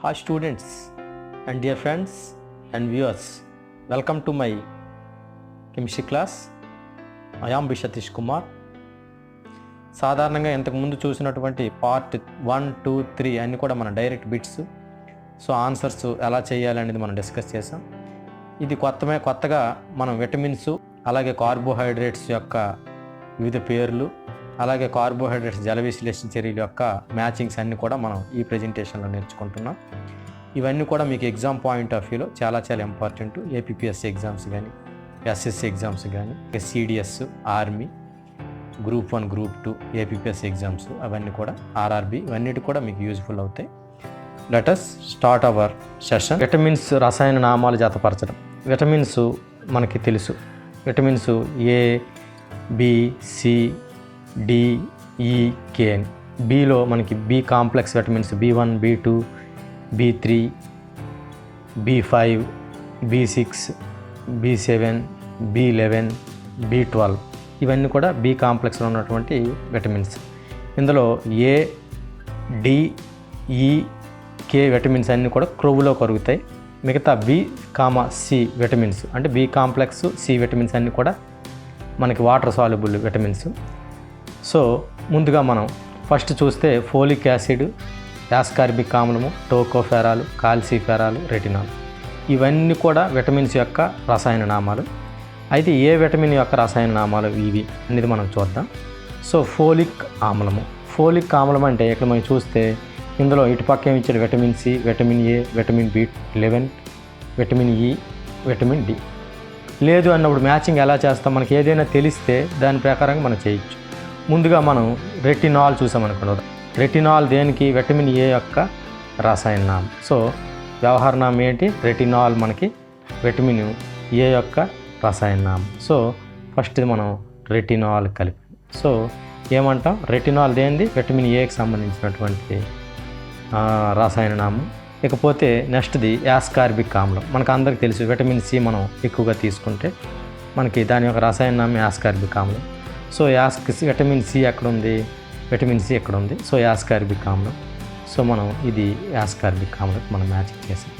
Hi students and dear friends and viewers, welcome to my chemistry class. I am Satish Kumar. సాధారణంగా ఇంతకుముందు చూసినటువంటి part 1, 2, 3 అన్నీ కూడా మన డైరెక్ట్ బిట్స్. సో ఆన్సర్స్ ఎలా చేయాలి అనేది మనం డిస్కస్ చేసాం. ఇది కొత్తగా మనం విటమిన్స్ అలాగే కార్బోహైడ్రేట్స్ యొక్క వివిధ పేర్లు అలాగే కార్బోహైడ్రేట్స్ జల విశ్లేషణ చర్యల యొక్క మ్యాచింగ్స్ అన్నీ కూడా మనం ఈ ప్రెజెంటేషన్లో నేర్చుకుంటున్నాం. ఇవన్నీ కూడా మీకు ఎగ్జామ్ పాయింట్ ఆఫ్ వ్యూలో చాలా ఇంపార్టెంట్. ఏపీపీఎస్సీ ఎగ్జామ్స్ కానీ, ఎస్ఎస్సి ఎగ్జామ్స్ కానీ, CDS, army, group 1, group 2, APPSC exams అవన్నీ కూడా, ఆర్ఆర్బీ ఇవన్నిటి కూడా మీకు యూజ్ఫుల్ అవుతాయి. Let us start our session. Vitamins రసాయన నామాలు జతపరచడం. విటమిన్స్ మనకి తెలుసు. Vitamins A, B, C, D, E, K అని. బిలో మనకి B complex vitamins B1, B2, B3, B5, B6, B7, B11, B12 ఇవన్నీ కూడా బి కాంప్లెక్స్లో ఉన్నటువంటి విటమిన్స్. ఇందులో ఏ, డి, ఈ, కే విటమిన్స్ అన్నీ కూడా క్రొవ్వులో కరుగుతాయి. మిగతా బి, సి విటమిన్స్ అంటే బి కాంప్లెక్స్, సి విటమిన్స్ అన్నీ కూడా మనకి వాటర్ సాల్యుబుల్ విటమిన్స్. సో ముందుగా మనం ఫస్ట్ చూస్తే ఫోలిక్ యాసిడ్, యాస్కార్బిక్ ఆమ్లము, టోకోఫెరాలు, కాల్సిఫెరాలు, రెటినాల్ ఇవన్నీ కూడా విటమిన్స్ యొక్క రసాయన నామాలు. అయితే ఏ విటమిన్ యొక్క రసాయన నామాలు ఇవి అనేది మనం చూద్దాం. So folic ఆమ్లము. ఫోలిక్ ఆమ్లం అంటే ఇక్కడ మనం చూస్తే ఇందులో ఇటుపక్క ఏమి ఇచ్చాడు, vitamin C, vitamin A, vitamin B11, vitamin E, vitamin D. లేదు అన్నప్పుడు మ్యాచింగ్ ఎలా చేస్తాం, మనకి ఏదైనా తెలిస్తే దాని ప్రకారంగా మనం చేయొచ్చు. ముందుగా మనం రెటినాల్ చూసామనుకున్నాం. రెటినాల్ దేనికి, విటమిన్ ఏ యొక్క రసాయన నామం. సో వ్యవహార నామం ఏంటి, రెటినాల్ మనకి విటమిన్ ఏ యొక్క రసాయన నామం. సో ఫస్ట్ మనం రెటినాల్ కలిపి సో ఏమంటాం, రెటినాల్ దేనిది, విటమిన్ ఏకి సంబంధించినటువంటి రసాయన నామం. ఇకపోతే నెక్స్ట్ది యాస్కార్బిక్ ఆమ్లం. మనకు అందరికీ తెలుసు, విటమిన్ సి మనం ఎక్కువగా తీసుకుంటే మనకి దాని యొక్క రసాయన నామం యాస్కార్బిక్ ఆమ్లం. సో విటమిన్ సి ఎక్కడ ఉంది, విటమిన్ సి ఎక్కడ ఉంది, సో యాస్కార్బిక్ ఆమ్లం. సో మనం ఇది యాస్కార్బిక్ ఆమ్లం మనం మ్యాచింగ్ చేసాం.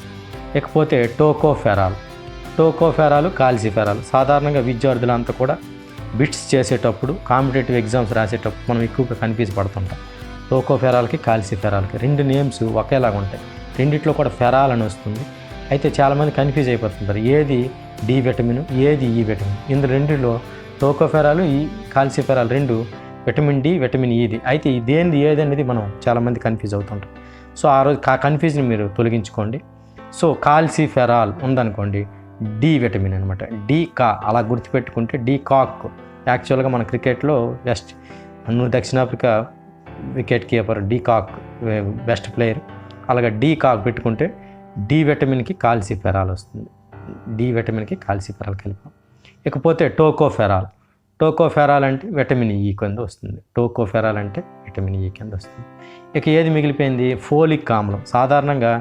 ఇకపోతే టోకోఫెరాలు, కాల్సిఫెరాలు. సాధారణంగా విద్యార్థులంతా కూడా బిట్స్ చేసేటప్పుడు, కాంపిటేటివ్ ఎగ్జామ్స్ రాసేటప్పుడు మనం ఎక్కువగా కన్ఫ్యూజ్ పడుతుంటాం. టోకోఫెరాల్కి, కాల్సిఫెరాల్కి రెండు నేమ్స్ ఒకేలాగా ఉంటాయి. రెండిట్లో కూడా ఫెరాల్ అని వస్తుంది. అయితే చాలామంది కన్ఫ్యూజ్ అయిపోతుంటారు, ఏది డి విటమిన్, ఏది ఈ విటమిన్. ఇందులో రెండిలో టోకోఫెరాలు, ఈ కాల్సిఫెరాల్ రెండు విటమిన్ డి, విటమిన్ ఈది. అయితే ఇదేంది ఏది అనేది మనం చాలామంది కన్ఫ్యూజ్ అవుతుంటాం. సో ఆ రోజు కన్ఫ్యూజ్ని మీరు తొలగించుకోండి. సో కాల్సిఫెరాల్ ఉందనుకోండి, డి విటమిన్ అనమాట. డి కా అలా గుర్తుపెట్టుకుంటే, డి కాక్ యాక్చువల్గా మన క్రికెట్లో దక్షిణాఫ్రికా wicket keeper de Kock best player. అలాగే డి కాక్ పెట్టుకుంటే డి విటమిన్కి కాల్సిఫెరాల్ వస్తుంది. డి విటమిన్కి కాల్సిఫెరాల్ కలిపాం. ఇకపోతే టోకోఫెరాల్ అంటే విటమిన్ ఈ కింద వస్తుంది. టోకోఫెరాల్ అంటే విటమిన్ ఈ కింద వస్తుంది. ఇక ఏది మిగిలిపోయింది, ఫోలిక్ ఆమ్లం. సాధారణంగా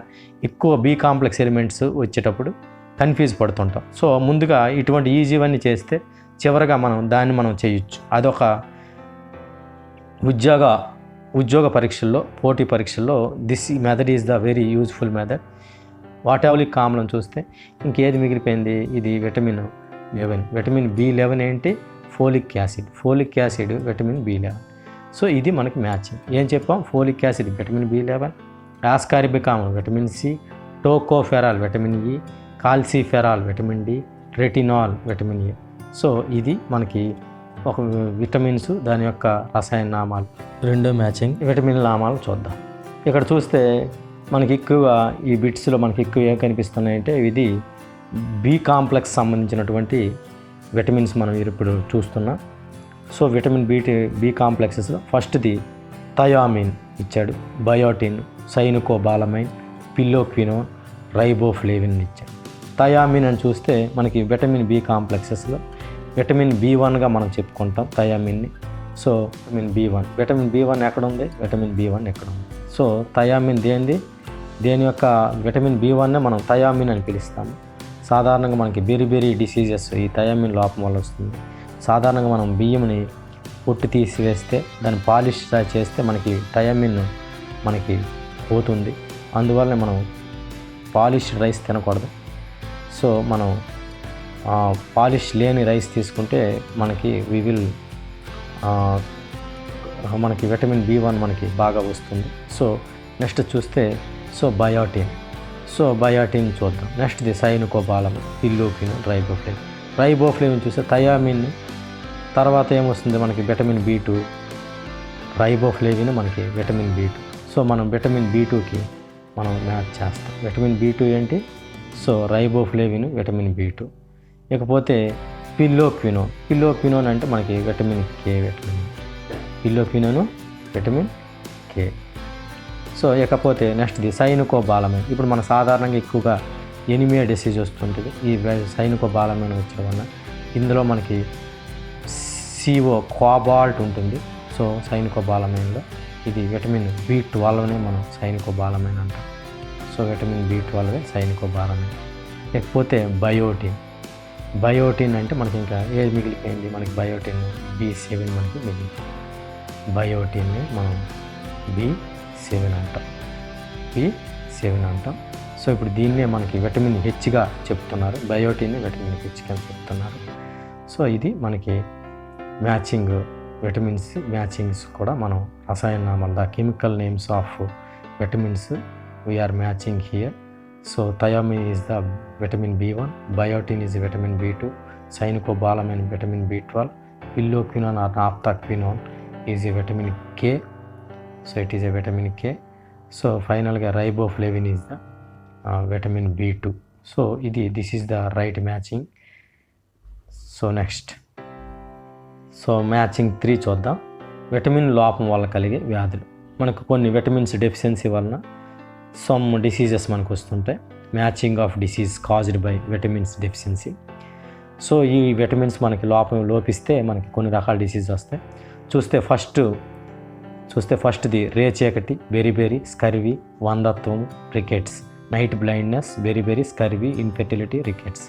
ఎక్కువ బి కాంప్లెక్స్ ఎలిమెంట్స్ వచ్చేటప్పుడు కన్ఫ్యూజ్ పడుతుంటాం. సో ముందుగా ఇటువంటి ఈజీవన్నీ చేస్తే చివరగా మనం చేయొచ్చు. అదొక ఉద్యోగ పరీక్షల్లో, పోటీ పరీక్షల్లో this method is the very useful method. వాటాలిక్ ఆమ్లం చూస్తే ఇంకేది మిగిలిపోయింది, ఇది విటమిన్ 11. విటమిన్ B11 ఏంటి, folic acid vitamin B11. So ఇది మనకి మ్యాచింగ్. ఏం చెప్పాం, folic acid vitamin B11, ascorbic ఆమ్లం vitamin C, tocopherol vitamin E, calciferol vitamin D, retinol vitamin A. So ఇది మనకి ఒక విటమిన్స్, దాని యొక్క రసాయన నామాలు, రెండో మ్యాచింగ్ విటమిన్ నామాలు చూద్దాం. ఇక్కడ చూస్తే మనకి ఎక్కువగా ఈ బిట్స్లో మనకి ఎక్కువ ఏం కనిపిస్తున్నాయంటే, ఇది బి కాంప్లెక్స్ సంబంధించినటువంటి విటమిన్స్ మనం ఇప్పుడు చూస్తున్నాం. సో విటమిన్ బి కాంప్లెక్సెస్లో ఫస్ట్ది థయామిన్ ఇచ్చాడు, బయోటిన్, సైనుకోబాలమైన్, పిల్లోక్వినోన్, రైబోఫ్లేవిన్ ఇచ్చాడు. థయామిన్ అని చూస్తే మనకి విటమిన్ బి కాంప్లెక్సెస్లో విటమిన్ B1గా మనం చెప్పుకుంటాం థయామిన్ని. సో విటమిన్ B1 ఎక్కడ ఉంది, విటమిన్ B1 ఎక్కడ ఉంది. సో థయామిన్ దేని యొక్క విటమిన్ B1నే మనం థయామిన్ అని పిలుస్తాము. సాధారణంగా మనకి బెరీ డిసీజెస్ ఈ థయామిన్ లోపం వల్ల వస్తుంది. సాధారణంగా మనం బియ్యంని పొట్టు తీసివేస్తే దాన్ని పాలిష్ చేస్తే మనకి థయామిన్ మనకి పోతుంది. అందువల్లనే మనం పాలిష్డ్ రైస్ తినకూడదు. సో మనం పాలిష్ లేని రైస్ తీసుకుంటే మనకి మనకి విటమిన్ B1 మనకి బాగా వస్తుంది. సో నెక్స్ట్ చూస్తే బయోటిన్ చూద్దాం. నెక్స్ట్ది సైనుకోబాలమిన్, పిల్లోక్వినోన్, రైబోఫ్లేవిన్ చూస్తే థయామిన్, తర్వాత ఏమొస్తుంది మనకి విటమిన్ B2, రైబోఫ్లేవిన్ మనకి విటమిన్ B2. సో మనం విటమిన్ B2కి మనం మ్యాచ్ చేస్తాం. విటమిన్ B2 ఏంటి? So riboflavin vitamin B2. ఇకపోతే పిల్లోక్వినోన్ అంటే మనకి vitamin K, phylloquinone vitamin K. So ఇకపోతే నెక్స్ట్ది సైనుకోబాలమిన్. ఇప్పుడు మన సాధారణంగా ఎక్కువగా ఎనిమియా డిసీజ్ వస్తుంటుంది ఈ సైనుకోబాలమిన్ వచ్చే వల్ల. ఇందులో మనకి కోబాల్ట్ ఉంటుంది. సో సైనుకోబాలమిన్లో ఇది విటమిన్ B12నే మనం సైనుకోబాలమిన్ అంటాం. So vitamin B12 సైనుకోబాలమిన్. ఇకపోతే బయోటిన్ అంటే మనకి ఇంకా ఏది మిగిలిపోయింది? మనకి బయోటిన్ B7 మనకి మిగిలిపోయింది. బయోటిన్ని మనం B7 అంటాం. సో ఇప్పుడు దీన్నే మనకి విటమిన్ Hగా చెప్తున్నారు. బయోటిన్ని విటమిన్ Hగా చెప్తున్నారు. సో ఇది మనకి మ్యాచింగ్స్ కూడా మనం రసాయన నామాలు, the chemical names of vitamins we are matching here. So thiamine is the vitamin B1, biotin is vitamin B2, cyanocobalamin vitamin B12, phylloquinone or naphthoquinone is a vitamin K. So it is a vitamin K. So ఫైనల్గా riboflavin is the vitamin B2. So this is the right matching. So next matching 3 చూద్దాం. Vitamin లోపం వల్ల కలిగే వ్యాధులు. మనకు కొన్ని vitamins deficiency వలన some diseases మనకు వస్తుంటాయి. Matching of disease caused by vitamins deficiency. So ఈ విటమిన్స్ మనకి లోపిస్తే మనకి కొన్ని రకాల డిసీజ్ వస్తాయి. చూస్తే ఫస్ట్ది రేచీకటి, బెరిబెరి, స్కర్వీ, వంధత్వం, rickets, night blindness, beriberi, scurvy, infertility, rickets.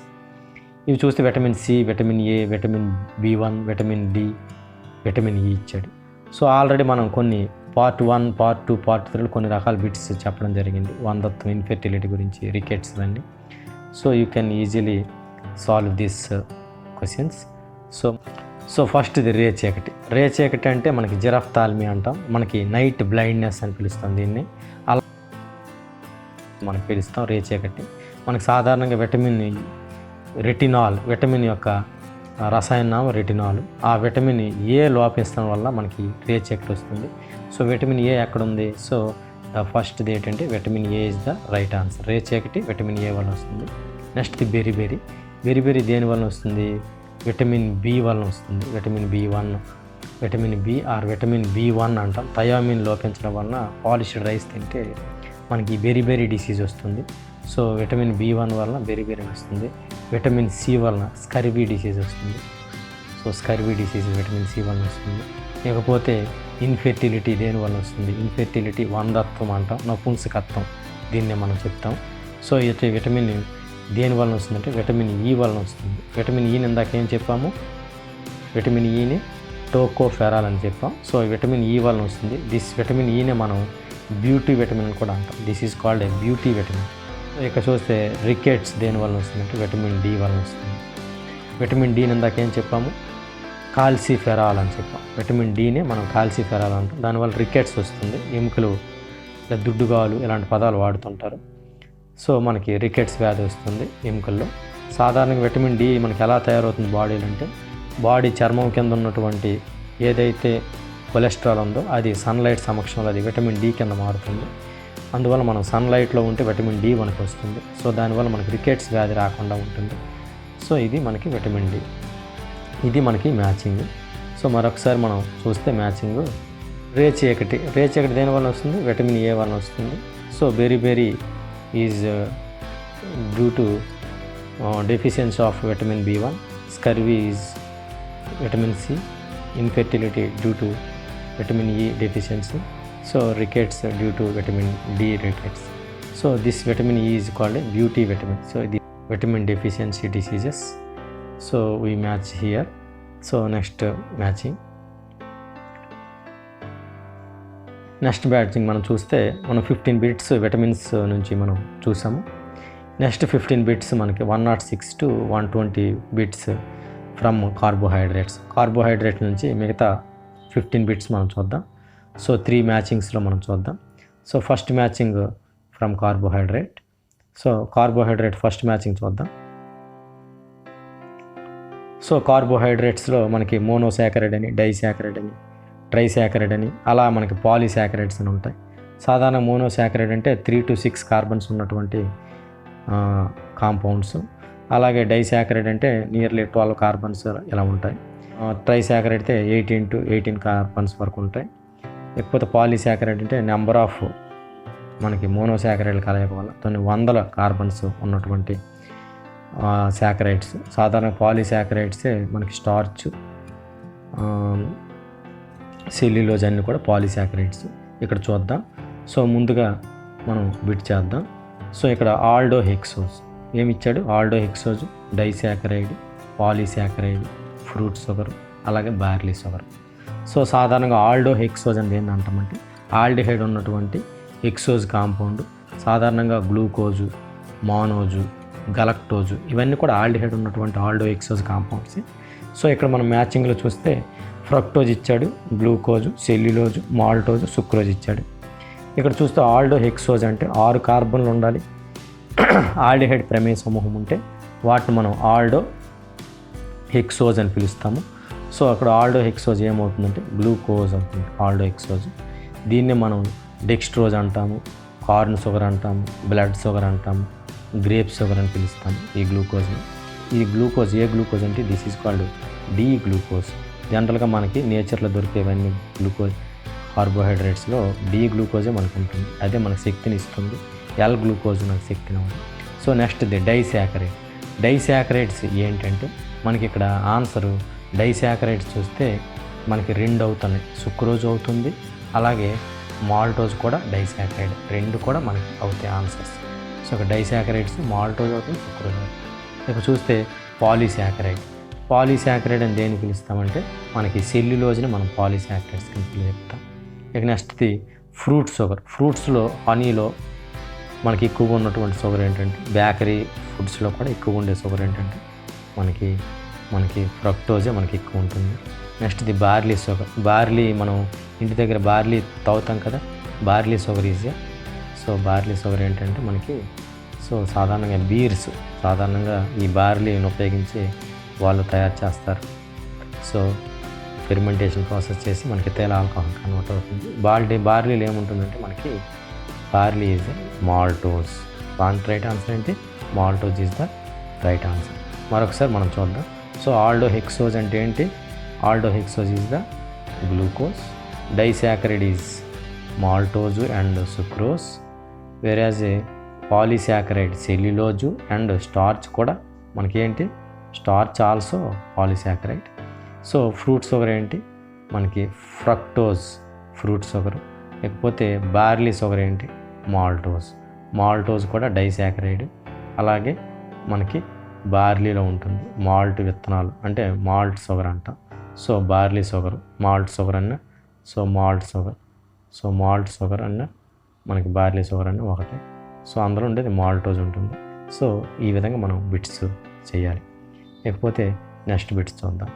ఇవి చూస్తే vitamin C, vitamin A, vitamin B1, vitamin D, vitamin E ఇచ్చాడు. సో ఆల్రెడీ మనం కొన్ని పార్ట్ 1, పార్ట్ 2, పార్ట్ 3 కొన్ని రకాల బిట్స్ చెప్పడం జరిగింది. వంధత్వం, ఇన్ఫెర్టిలిటీ గురించి, రికెట్స్ అన్నీ. So you can easily solve this questions. So ఫస్ట్ది రేచీకటి అంటే మనకి జిరఫ్థాల్మీ అంటాం. మనకి నైట్ బ్లైండ్నెస్ అని పిలుస్తాం దీన్ని. అలా మనం పిలుస్తాం రేచీకటి. మనకి సాధారణంగా విటమిన్ యొక్క రసాయన నామం రెటినాల్. ఆ విటమిన్ A లోపించడం వల్ల మనకి రేచీకటి వస్తుంది. సో విటమిన్ A ఎక్కడుంది? సో ద ఫస్ట్ది ఏంటంటే vitamin A is the right answer. రేచీకటి విటమిన్ A వల్ల వస్తుంది. నెక్స్ట్ది బెరిబెరి దేని వల్ల వస్తుంది? విటమిన్ B వలన వస్తుంది. Vitamin B1, vitamin B or vitamin B1 అంటాం. థయామిన్ లోపించడం వలన పాలిష్డ్ రైస్ తింటే మనకి బెరిబెరి డిసీజ్ వస్తుంది. సో విటమిన్ B1 వలన బెరిబెరి వస్తుంది. విటమిన్ C వలన స్కర్వీ డిసీజ్ వస్తుంది. So scurvy disease vitamin C వలన వస్తుంది. ఇకపోతే ఇన్ఫెర్టిలిటీ దేని వలన వస్తుంది? ఇన్ఫెర్టిలిటీ వంధత్వం అంటాం, నపుంసకత్వం దీన్నే మనం చెప్తాం. సో అయితే విటమిన్ దేని వలన వస్తుందంటే విటమిన్ E వలన వస్తుంది. విటమిన్ Eని ఇందాక ఏం చెప్పాము? విటమిన్ Eని టోకోఫెరాల్ అని చెప్పాం. సో విటమిన్ E వలన వస్తుంది. దిస్ విటమిన్ Eనే మనం బ్యూటీ విటమిన్ అని కూడా అంటాం. This is called a beauty vitamin. ఇక చూస్తే రికెట్స్ దేని వలన వస్తుందంటే విటమిన్ D వలన వస్తుంది. విటమిన్ Dని ఇందాక ఏం చెప్పాము? కాల్సిఫెరాల్ అని చెప్పాం. విటమిన్ Dనే మనం కాల్సిఫెరాల్ అంటాం. దానివల్ల రికెట్స్ వస్తుంది. ఎముకలు ఇలా దుడ్డుగాలు ఇలాంటి పదాలు వాడుతుంటారు. సో మనకి రికెట్స్ వ్యాధి వస్తుంది ఎముకల్లో. సాధారణంగా విటమిన్ D మనకి ఎలా తయారవుతుంది బాడీలో అంటే, బాడీ చర్మం కింద ఉన్నటువంటి ఏదైతే కొలెస్ట్రాల్ ఉందో అది సన్లైట్ సమక్షంలో అది విటమిన్ D కింద మారుతుంది. అందువల్ల మనం సన్లైట్లో ఉంటే విటమిన్ D మనకు వస్తుంది. సో దానివల్ల మనకి రికెట్స్ వ్యాధి రాకుండా ఉంటుంది. సో ఇది మనకి విటమిన్ D. ఇది మనకి మ్యాచింగ్. సో మరొకసారి మనం చూస్తే మ్యాచింగ్ రేచీకటి దేని వల్ల వస్తుంది? విటమిన్ A వల్ల వస్తుంది. So beriberi is due to deficiency of vitamin B1, scurvy is vitamin C, infertility due to vitamin E deficiency, so rickets due to vitamin D rickets. So this vitamin E is called a beauty vitamin. So the vitamin deficiency diseases, so we match here. So next matching next matching మనం చూస్తే మనం 15 bits vitamins నుంచి మనం చూసాము. Next 15 bits మనకి 106 to 120 bits from carbohydrates నుంచి మిగతా 15 bits మనం చూద్దాం. సో 3 మ్యాచింగ్స్లో మనం చూద్దాం. So first matching from carbohydrate. So carbohydrate first matching చూద్దాం. సో కార్బోహైడ్రేట్స్లో మనకి మోనోసాకరైడ్ అని, డైసాకరైడ్ అని, ట్రైసాకరైడ్ అని, అలా మనకి పాలీసాకరైడ్స్ అని ఉంటాయి. సాధారణ మోనోసాకరైడ్ అంటే 3 to 6 కార్బన్స్ ఉన్నటువంటి కాంపౌండ్స్. అలాగే డైసాకరైడ్ అంటే నియర్లీ 12 కార్బన్స్ ఇలా ఉంటాయి. ట్రైసాకరైడ్ అయితే 18 to 18 కార్బన్స్ వరకు ఉంటాయి. లేకపోతే పాలీసాకరైడ్ అంటే నెంబర్ ఆఫ్ మనకి మోనోసాకరైడ్ కలయిక వల్ల కొన్ని వందల కార్బన్స్ ఉన్నటువంటి సాకరైడ్స్. సాధారణ పాలీసాకరైడ్సే మనకి స్టార్చ్, సెల్యులోజ్ అన్నీ కూడా పాలీసాకరైడ్స్. ఇక్కడ చూద్దాం. సో ముందుగా మనం బిట్ చేద్దాం. సో ఇక్కడ ఆల్డోహెక్సోజ్ ఏమి ఇచ్చాడు? ఆల్డోహెక్సోజ్, డైసాకరైడ్, పాలీసాకరైడ్, ఫ్రూట్ షుగర్, అలాగే బార్లీ షుగర్. సో సాధారణంగా ఆల్డోహెక్సోజ్ అంటే ఏంటంటామంటే ఆల్డిహైడ్ ఉన్నటువంటి హెక్సోజ్ కాంపౌండ్. సాధారణంగా గ్లూకోజు, మానోజు, గలక్టోజు ఇవన్నీ కూడా ఆల్డిహైడ్ ఉన్నటువంటి ఆల్డోహెక్సోజ్ కాంపౌండ్స్. సో ఇక్కడ మనం మ్యాచింగ్లో చూస్తే ఫ్రక్టోజ్ ఇచ్చాడు, గ్లూకోజు, సెల్యులోజు, మాల్టోజు, సుక్రోజ్ ఇచ్చాడు. ఇక్కడ చూస్తే ఆల్డోహెక్సోజ్ అంటే 6 కార్బన్లు ఉండాలి. ఆల్డిహైడ్ ప్రమేయ సమూహం ఉంటే వాటిని మనం ఆల్డోహెక్సోజ్ అని పిలుస్తాము. సో అక్కడ ఆల్డోహెక్సోజ్ ఏమవుతుందంటే గ్లూకోజ్ అవుతుంది ఆల్డోహెక్సోజ్. దీన్నే మనం డెక్స్ట్రోజ్ అంటాము, కార్న్ షుగర్ అంటాము, బ్లడ్ షుగర్ అంటాము, గ్రేప్ షుగర్ అని పిలుస్తాము ఈ గ్లూకోజ్ని. ఈ గ్లూకోజ్ ఏ గ్లూకోజ్ అంటే this is called D glucose. జనరల్గా మనకి నేచర్లో దొరికేవన్నీ గ్లూకోజ్ కార్బోహైడ్రేట్స్లో డి గ్లూకోజే మనకు ఉంటుంది. అదే మనకు శక్తిని ఇస్తుంది. ఎల్ గ్లూకోజ్ మనకు శక్తిని ఉంది. So next disaccharide. డైసాకరైడ్స్ ఏంటంటే మనకి ఇక్కడ ఆన్సరు డైసాకరైడ్స్ చూస్తే మనకి 2 అవుతున్నాయి. సుక్రోజ్ అవుతుంది, అలాగే మాల్టోజ్ కూడా డైసాకరైడ్, 2 కూడా మనకి అవుతాయి ఆన్సర్స్. సో ఇక్కడ డైసాకరైడ్స్, మాల్టోజ్ అవుతుంది, సుక్రోజ్ అవుతుంది. ఇక్కడ చూస్తే పాలీసాకరైడ్. పాలీసాకరైడ్ అని దేన్ని పిలుస్తామంటే మనకి సెల్యులోజ్ని మనం పాలీసాకరైడ్స్ కింద చెప్తాం. ఇక నెక్స్ట్ది ఫ్రూట్ షుగర్. ఫ్రూట్స్లో, హనీలో మనకి ఎక్కువగా ఉన్నటువంటి షుగర్ ఏంటంటే, బేకరీ ఫుడ్స్లో కూడా ఎక్కువగా ఉండే షుగర్ ఏంటంటే మనకి ఫ్రక్టోజే మనకి ఎక్కువ ఉంటుంది. నెక్స్ట్ది బార్లీ షుగర్. బార్లీ మనం ఇంటి దగ్గర బార్లీ తాగుతాం కదా, barley sugar easy. So barley sugar ఏంటంటే మనకి సాధారణంగా బీర్స్ సాధారణంగా ఈ బార్లీని ఉపయోగించి వాళ్ళు తయారు చేస్తారు. సో ఫెర్మెంటేషన్ ప్రాసెస్ చేసి మనకి తేల ఆల్కహాల్ కన్వర్ట్ అవుతుంది. బార్లీలో ఏముంటుందంటే మనకి barley is maltose. Right answer ఏంటి? Maltose is the right answer. మరొకసారి మనం చూద్దాం. సో ఆల్డోహెక్సోజ్ అంటే ఏంటి? Aldohexose is the glucose. Disaccharide is maltose and sucrose. Whereas polysaccharide cellulose and starch కూడా మనకి ఏంటి? Starch also polysaccharide. So fruit sugar ఏంటి? మనకి ఫ్రక్టోజ్ ఫ్రూట్ షుగర్. లేకపోతే బార్లీ షుగర్ ఏంటి? మాల్టోజ్ కూడా డైసాకరైడ్. అలాగే మనకి బార్లీలో ఉంటుంది మాల్ట్ విత్తనాలు అంటే మాల్ట్ షుగర్ అంటాం. So barley sugar, malt sugar అన్న, సో మాల్ట్ షుగర్ అన్న మనకి బార్లీ షుగర్ అన్న ఒకటే. సో అందులో ఉండేది మాల్టోజ్ ఉంటుంది. సో ఈ విధంగా మనం బిట్స్ చేయాలి. లేకపోతే నెక్స్ట్ బిట్స్ చూద్దాం.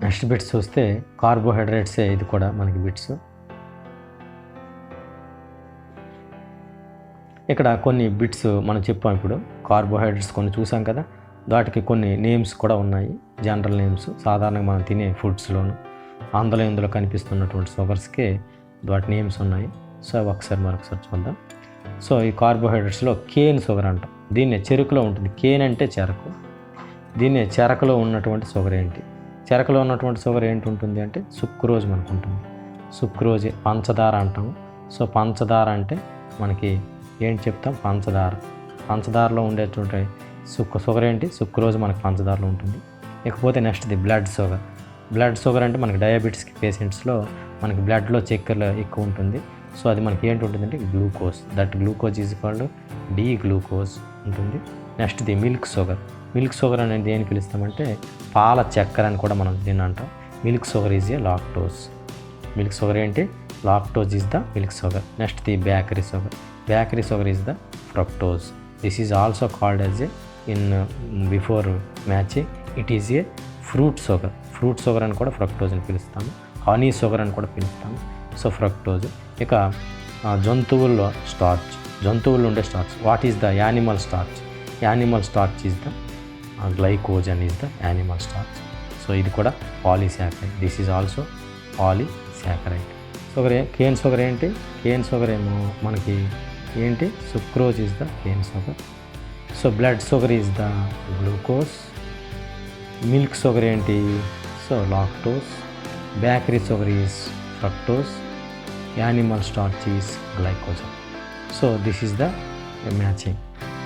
నెక్స్ట్ బిట్స్ చూస్తే కార్బోహైడ్రేట్సే ఇది కూడా మనకి బిట్స్. ఇక్కడ కొన్ని బిట్స్ మనం చెప్పాం. ఇప్పుడు కార్బోహైడ్రేట్స్ కొన్ని చూసాం కదా, వాటికి కొన్ని నేమ్స్ కూడా ఉన్నాయి, జనరల్ నేమ్స్. సాధారణంగా మనం తినే ఫుడ్స్లోను అందులో ఇందులో కనిపిస్తున్నటువంటి షుగర్స్కే వాటి నేమ్స్ ఉన్నాయి. సో మరొకసారి చూద్దాం. సో ఈ కార్బోహైడ్రేట్స్లో కేన్ షుగర్ అంటాం. దీన్నే చెరుకులో ఉంటుంది. కేన్ అంటే చెరకు. దీన్నే చెరకులో ఉన్నటువంటి షుగర్ ఏంటి? చెరకులో ఉన్నటువంటి షుగర్ ఏంటి ఉంటుంది అంటే సుక్రోజ్ మనకు ఉంటుంది. సుక్రోజ్ పంచదార అంటాము. సో పంచదార అంటే మనకి ఏంటి చెప్తాం? పంచదారలో ఉండేటువంటి షుగర్ ఏంటి? సుక్రోజ్ మనకి పంచదారలో ఉంటుంది. ఇకపోతే నెక్స్ట్ది బ్లడ్ షుగర్ అంటే మనకి డయాబెటీస్ పేషెంట్స్లో మనకి బ్లడ్లో చక్కెర ఎక్కువ ఉంటుంది. సో అది మనకి ఏంటి ఉంటుందంటే glucose. That glucose is called D glucose ఉంటుంది. నెక్స్ట్ది మిల్క్ షుగర్ అనేది దేని పిలుస్తామంటే పాల చక్కెర అని కూడా మనం దీన్ని అంటాం. Milk sugar is a lactose. Milk sugar ఏంటి? Lactose is the milk sugar. Next the bakery sugar. Bakery sugar is the fructose. This is also called as a in before matching it is a fruit sugar. Fruit sugar అని కూడా fructose అని పిలుస్తాము. Honey sugar అని కూడా పిలుస్తాము. So fructose. ఇక జంతువుల్లో starch, జంతువుల్లో ఉండే starch. What is the animal starch? Animal starch is the glycogen is the animal starch. So ఇది కూడా polysaccharide. This is also polysaccharide. Sugar cane sugar ఏంటి? కేన్ షుగర్ ఏమో మనకి ఏంటి? Sucrose is the cane sugar. So blood sugar is the glucose. Milk sugar ఏంటి? So lactose. Bakery sugar is fructose. Animal starch is glycogen. So this is the matching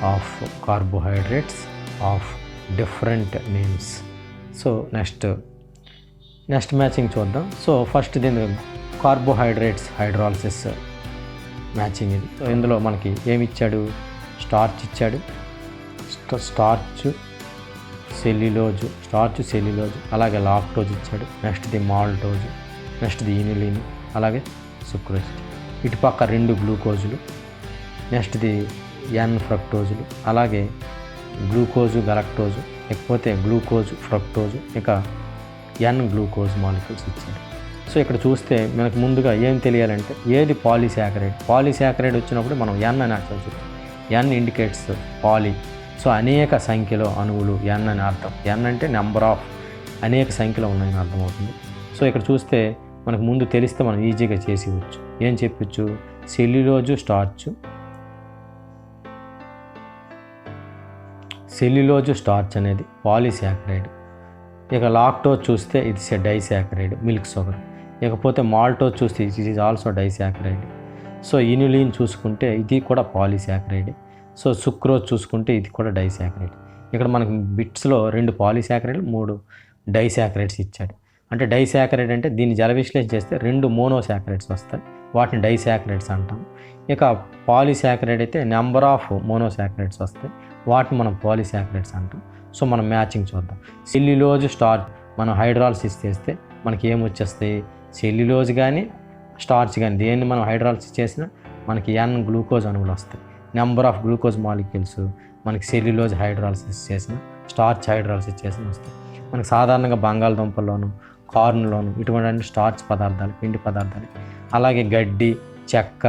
of carbohydrates of different names. So next matching చూద్దాం. So first దీని carbohydrates hydrolysis matching ఇది. So ఇందులో మనకి ఏమి ఇచ్చాడు? Starch ఇచ్చాడు. Starch cellulose, అలాగే lactose ఇచ్చాడు. Next the maltose, next the inulin, అలాగే సుక్రోజ్. ఇటుపక్క 2 గ్లూకోజులు, నెక్స్ట్ ది ఎన్ ఫ్రక్టోజులు, అలాగే గ్లూకోజు గలక్టోజు, లేకపోతే గ్లూకోజు ఫ్రక్టోజు, ఇక ఎన్ గ్లూకోజ్ మాలిక్యూల్స్ ఇచ్చాడు. సో ఇక్కడ చూస్తే మనకు ముందుగా ఏం తెలియాలంటే ఏది పాలీసాకరైడ్? పాలీసాకరైడ్ వచ్చినప్పుడు మనం ఎన్ అని అర్థం చూద్దాం. ఎన్ ఇండికేట్స్ పాలీ. సో అనేక సంఖ్యలో అణువులు ఎన్ అని అర్థం. ఎన్ అంటే నెంబర్ ఆఫ్, అనేక సంఖ్యలో ఉన్నాయని అర్థమవుతుంది. సో ఇక్కడ చూస్తే మనకు ముందు తెలిస్తే మనం ఈజీగా చేసేవచ్చు. ఏం చెప్పచ్చు? సెల్యులోజు స్టార్చ్ అనేది పాలీసాకరైడ్. ఇక లాక్టోజ్ చూస్తే ఇది డైసాకరైడ్, మిల్క్ షుగర్. ఇకపోతే మాల్టోజ్ చూస్తే it is also disaccharide. So inulin చూసుకుంటే ఇది కూడా పాలీసాకరైడ్. సో సుక్రోజ్ చూసుకుంటే ఇది కూడా డైసాకరైడ్. ఇక్కడ మనకు బిట్స్లో 2 పాలీసాకరైడ్ 3 డైసాకరైడ్స్ ఇచ్చాడు. అంటే డైసాకరైడ్ అంటే దీన్ని జల విశ్లేషణ చేస్తే 2 మోనోసాకరైడ్స్ వస్తాయి, వాటిని డైసాకరైడ్స్ అంటాం. ఇక పాలీసాకరైడ్ అయితే నెంబర్ ఆఫ్ మోనోసాకరైడ్స్ వస్తాయి, వాటిని మనం పాలీసాకరైడ్స్ అంటాం. సో మనం మ్యాచింగ్ చూద్దాం. సెల్యులోజ్ స్టార్చ్ మనం హైడ్రాలసిస్ చేస్తే మనకి ఏమొచ్చేస్తాయి? సెల్యులోజ్ కానీ స్టార్చ్ కానీ దేన్ని మనం హైడ్రాలసిస్ చేసినా మనకి ఎన్ గ్లూకోజ్ అణువులు వస్తాయి. నెంబర్ ఆఫ్ గ్లూకోజ్ మాలిక్యూల్స్ మనకి సెల్యులోజ్ హైడ్రాలసిస్ చేసిన, స్టార్చ్ హైడ్రాలసిస్ చేసిన వస్తాయి. మనకి సాధారణంగా బంగాళదుంపల్లోను, కార్న్లోను ఇటువంటి స్టార్చ్ పదార్థాలు, పిండి పదార్థాలు, అలాగే గడ్డి, చెక్క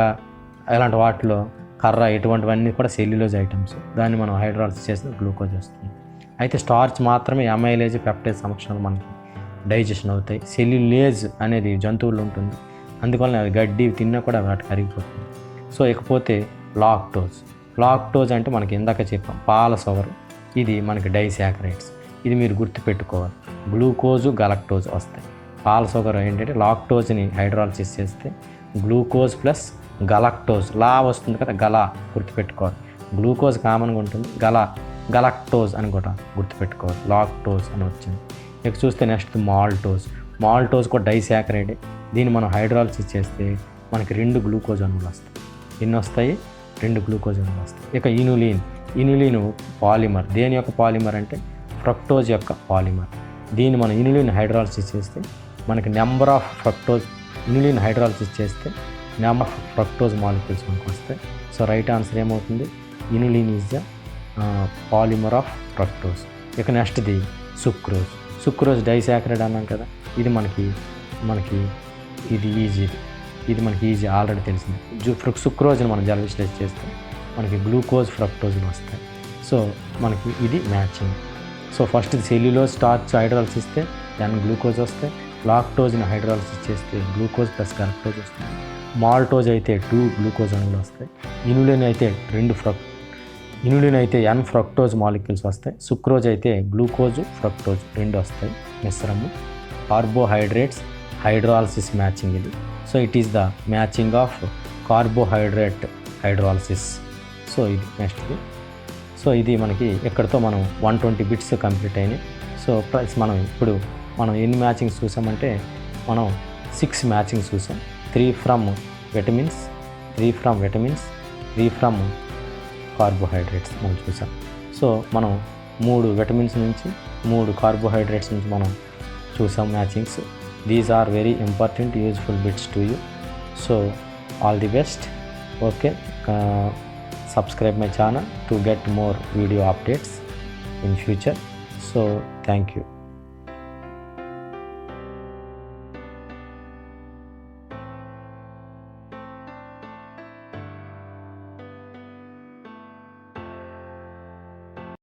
ఇలాంటి వాటిలో కర్ర ఇటువంటివన్నీ కూడా సెల్యులోజ్ ఐటమ్స్. దాన్ని మనం హైడ్రాలసిస్ చేసిన గ్లూకోజ్ వస్తుంది. అయితే స్టార్చ్ మాత్రమే అమైలేజ్ పెప్టైడ్ సమక్షంలో మనకి డైజెషన్ అవుతాయి. సెల్యులేజ్ అనేది జంతువుల్లో ఉంటుంది, అందువల్ల అది గడ్డి తిన్నా కూడా వాటి కరిగిపోతుంది. సో ఇకపోతే లాక్టోజ్ అంటే మనకి ఇందాక చెప్పాం పాల షుగర్. ఇది మనకి డైసాకరైడ్స్. ఇది మీరు గుర్తుపెట్టుకోవాలి. గ్లూకోజు గలక్టోజ్ వస్తాయి. పాల షుగర్ ఏంటంటే లాక్టోజ్ని హైడ్రాలసిస్ చేస్తే గ్లూకోజ్ ప్లస్ గలక్టోజ్ వస్తుంది కదా, గలా గుర్తుపెట్టుకోవాలి. గ్లూకోజ్ కామన్గా ఉంటుంది, గలక్టోజ్ అని కూడా గుర్తుపెట్టుకోవాలి. లాక్టోజ్ అని వచ్చింది. ఇక చూస్తే నెక్స్ట్ మాల్టోజ్ కూడా డైసాకరైడే. దీన్ని మనం హైడ్రాలసిస్ చేస్తే మనకి 2 గ్లూకోజ్ అణువులు వస్తాయి. ఎన్ని వస్తాయి? 2 గ్లూకోజ్ అణువులు వస్తాయి. ఇక ఇనులిన్ పాలిమర్. దేని యొక్క పాలిమర్ అంటే ఫ్రక్టోజ్ యొక్క పాలిమర్. దీన్ని మనం ఇనులిన్ హైడ్రాలసిస్ చేస్తే మనకి నెంబర్ ఆఫ్ ఇనులిన్ హైడ్రాలసిస్ చేస్తే నెంబర్ ఆఫ్ ఫ్రక్టోజ్ మాలిక్యూల్స్ మనకు వస్తాయి. సో రైట్ ఆన్సర్ ఏమవుతుంది? Inulin is the polymer of fructose. ఇక నెక్స్ట్ది సుక్రోజ్ డైసాకరైడ్ అన్నాం కదా. ఇది మనకి ఇది మనకి ఈజీ ఆల్రెడీ తెలిసింది. సుక్రోజ్ని మనం జల విశ్లేషణ చేస్తే మనకి గ్లూకోజ్ ఫ్రక్టోజ్ని వస్తాయి. సో మనకి ఇది matching. So first cellulose starch hydrolysis ఇస్తే దాన్ని గ్లూకోజ్ వస్తాయి. లాక్టోజ్ని హైడ్రాలసిస్ చేస్తే గ్లూకోజ్ ప్లస్ గలక్టోజ్ వస్తుంది. మాల్టోజ్ అయితే 2 గ్లూకోజ్ అణువులు వస్తాయి. ఇనులిన్ అయితే ఎన్ ఫ్రక్టోజ్ మాలిక్యూల్స్ వస్తాయి. సుక్రోజ్ అయితే గ్లూకోజు ఫ్రక్టోజ్ 2 వస్తాయి మిశ్రము. కార్బోహైడ్రేట్స్ హైడ్రాలసిస్ మ్యాచింగ్ ఇది. So it is the matching of carbohydrate hydrolysis. So ఇది నెక్స్ట్ది. సో ఇది మనకి ఎక్కడితో మనం 120 బిట్స్ కంప్లీట్ అయినాయి. సో ప్లస్ మనం ఎన్ని మ్యాచింగ్స్ చూసామంటే మనం 6 మ్యాచింగ్స్ చూసాం. 3 ఫ్రమ్ విటమిన్స్, 3 ఫ్రమ్ కార్బోహైడ్రేట్స్ మనం చూసాం. సో మనం 3 విటమిన్స్ నుంచి 3 కార్బోహైడ్రేట్స్ నుంచి మనం చూసాం matchings. These are very important useful bits to you. So all the best. Okay, subscribe my channel to get more video updates in future. So thank you.